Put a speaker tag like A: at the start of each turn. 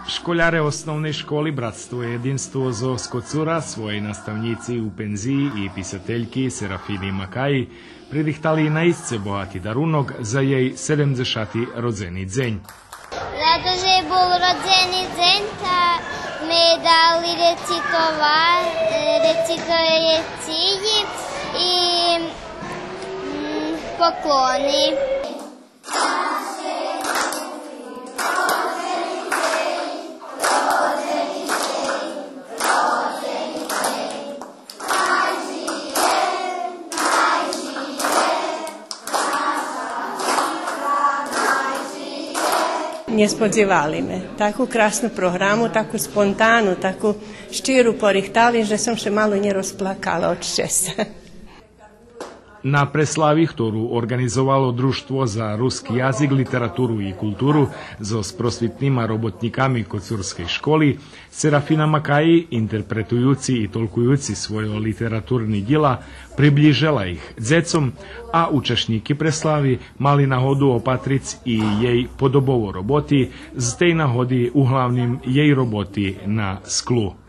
A: Školjare osnovnej školi Bratstvo i jedinstvo zo Skocura, svoji nastavnici u penziji i pisateljki Serafini Makaji pridihtali naistce bohati darunok za jej 70. rodzeni dzenj.
B: Zato, že je bol rodzeni dzenj, ta me dali recitujeci i pokloni.
C: Nie spodziewali me. Taku krasnu programu, taku spontanu, taku ščiru porihtali, že som še malo nje rozplakala od šćesa.
A: Na preslavi, ktorú organizovalo Društvo za ruski jazik, literaturu i kulturu so prosvitnima robotnikami Kocurskej školy, Serafina Makaji, interpretujući i tolkujući svoje literaturni djela, približila ih dzecom, a učešníky preslavi mali nahodu opatric i jej podobovo roboti, z tej nahody uhlavnim jej roboti na sklu.